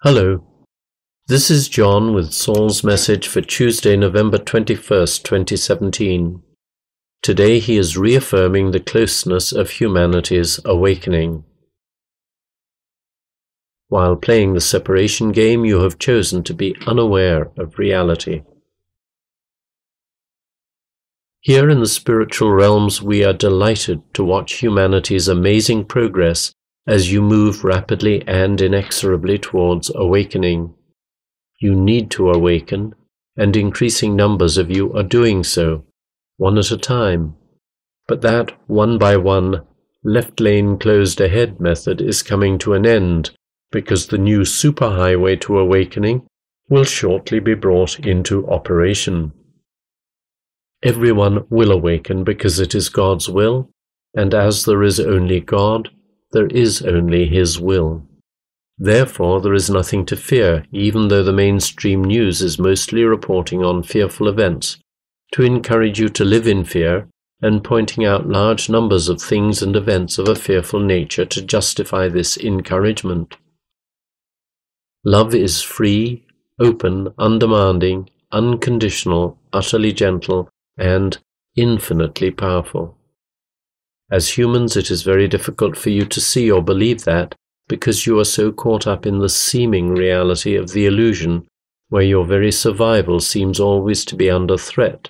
Hello, this is John with Saul's message for Tuesday, November 21st, 2017. Today he is reaffirming the closeness of humanity's awakening. While playing the separation game, you have chosen to be unaware of reality. Here in the spiritual realms, we are delighted to watch humanity's amazing progress as you move rapidly and inexorably towards awakening. You need to awaken, and increasing numbers of you are doing so, one at a time. But that one by one, left lane closed ahead method is coming to an end, because the new superhighway to awakening will shortly be brought into operation. Everyone will awaken because it is God's will, and as there is only God, there is only His will. Therefore, there is nothing to fear, even though the mainstream news is mostly reporting on fearful events, to encourage you to live in fear and pointing out large numbers of things and events of a fearful nature to justify this encouragement. Love is free, open, undemanding, unconditional, utterly gentle, and infinitely powerful. As humans, it is very difficult for you to see or believe that, because you are so caught up in the seeming reality of the illusion, where your very survival seems always to be under threat,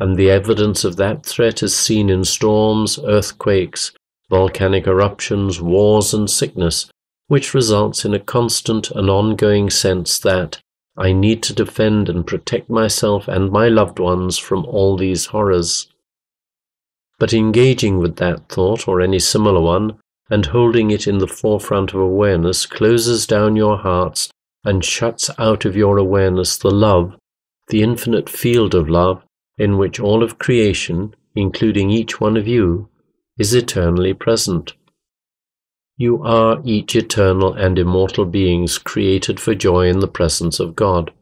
and the evidence of that threat is seen in storms, earthquakes, volcanic eruptions, wars, and sickness, which results in a constant and ongoing sense that I need to defend and protect myself and my loved ones from all these horrors. But engaging with that thought or any similar one, and holding it in the forefront of awareness, closes down your hearts and shuts out of your awareness the love, the infinite field of love, in which all of creation, including each one of you, is eternally present. You are each eternal and immortal beings created for joy in the presence of God.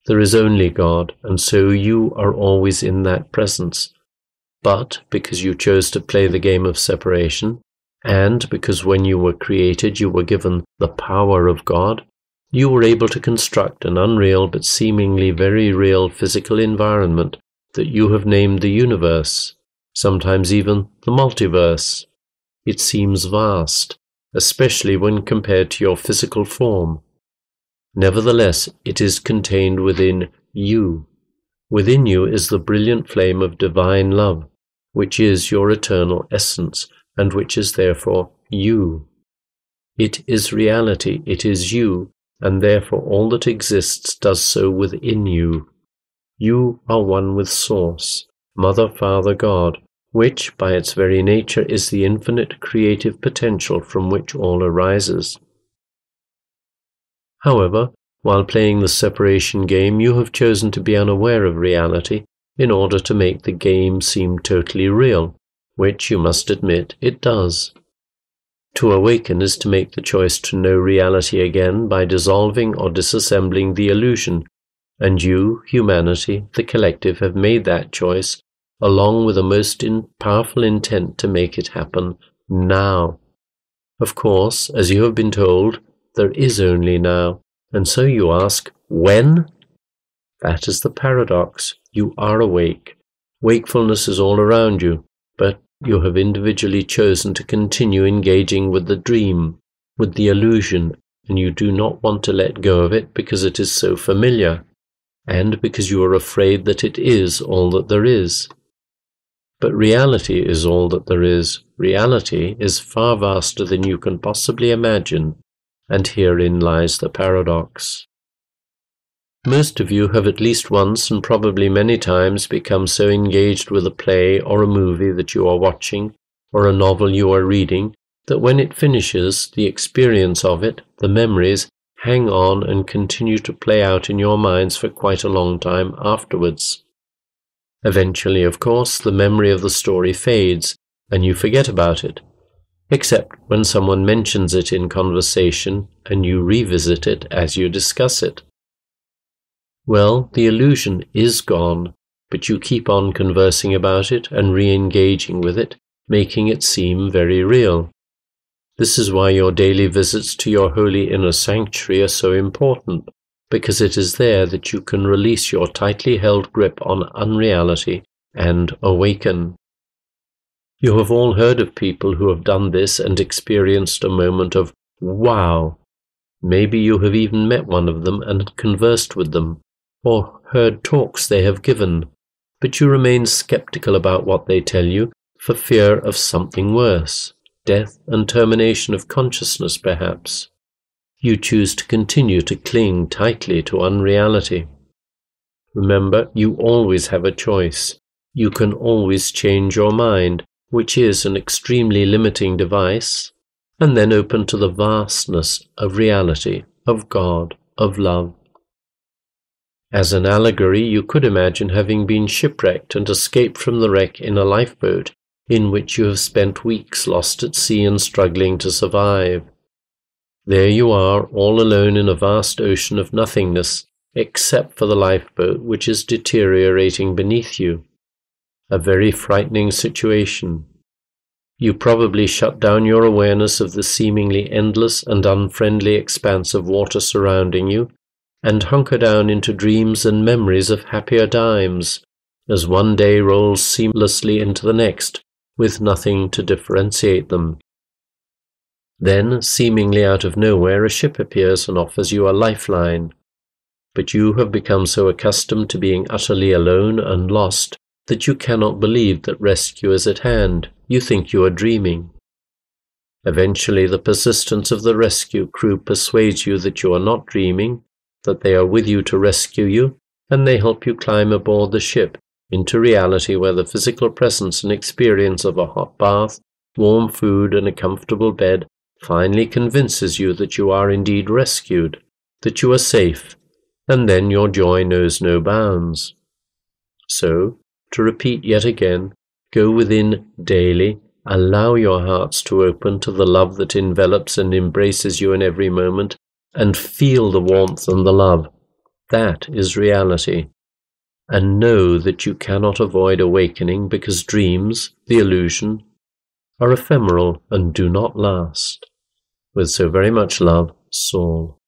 There is only God, and so you are always in that presence. But because you chose to play the game of separation, and because when you were created you were given the power of God, you were able to construct an unreal but seemingly very real physical environment that you have named the universe, sometimes even the multiverse. It seems vast, especially when compared to your physical form. Nevertheless, it is contained within you. Within you is the brilliant flame of divine love, which is your eternal essence, and which is therefore you. It is reality, it is you, and therefore all that exists does so within you. You are one with Source, Mother, Father, God, which, by its very nature, is the infinite creative potential from which all arises. However, while playing the separation game, you have chosen to be unaware of reality in order to make the game seem totally real, which, you must admit, it does. To awaken is to make the choice to know reality again by dissolving or disassembling the illusion, and you, humanity, the collective, have made that choice, along with a most powerful intent to make it happen now. Of course, as you have been told, there is only now, and so you ask, when? That is the paradox. You are awake. Wakefulness is all around you, but you have individually chosen to continue engaging with the dream, with the illusion, and you do not want to let go of it because it is so familiar, and because you are afraid that it is all that there is. But reality is all that there is. Reality is far vaster than you can possibly imagine, and herein lies the paradox. Most of you have at least once and probably many times become so engaged with a play or a movie that you are watching, or a novel you are reading, that when it finishes, the experience of it, the memories, hang on and continue to play out in your minds for quite a long time afterwards. Eventually, of course, the memory of the story fades, and you forget about it, except when someone mentions it in conversation and you revisit it as you discuss it. Well, the illusion is gone, but you keep on conversing about it and re-engaging with it, making it seem very real. This is why your daily visits to your holy inner sanctuary are so important, because it is there that you can release your tightly held grip on unreality and awaken. You have all heard of people who have done this and experienced a moment of wow. Maybe you have even met one of them and conversed with them, or heard talks they have given, but you remain skeptical about what they tell you for fear of something worse, death and termination of consciousness perhaps. You choose to continue to cling tightly to unreality. Remember, you always have a choice. You can always change your mind, which is an extremely limiting device, and then open to the vastness of reality, of God, of love. As an allegory, you could imagine having been shipwrecked and escaped from the wreck in a lifeboat in which you have spent weeks lost at sea and struggling to survive. There you are, all alone in a vast ocean of nothingness, except for the lifeboat which is deteriorating beneath you. A very frightening situation. You probably shut down your awareness of the seemingly endless and unfriendly expanse of water surrounding you, and hunker down into dreams and memories of happier times, as one day rolls seamlessly into the next, with nothing to differentiate them. Then, seemingly out of nowhere, a ship appears and offers you a lifeline. But you have become so accustomed to being utterly alone and lost that you cannot believe that rescue is at hand. You think you are dreaming. Eventually, the persistence of the rescue crew persuades you that you are not dreaming, that they are with you to rescue you, and they help you climb aboard the ship into reality where the physical presence and experience of a hot bath, warm food, and a comfortable bed finally convinces you that you are indeed rescued, that you are safe, and then your joy knows no bounds. So, to repeat yet again, go within daily, allow your hearts to open to the love that envelops and embraces you in every moment, and feel the warmth and the love. That is reality. And know that you cannot avoid awakening because dreams, the illusion, are ephemeral and do not last. With so very much love, Saul.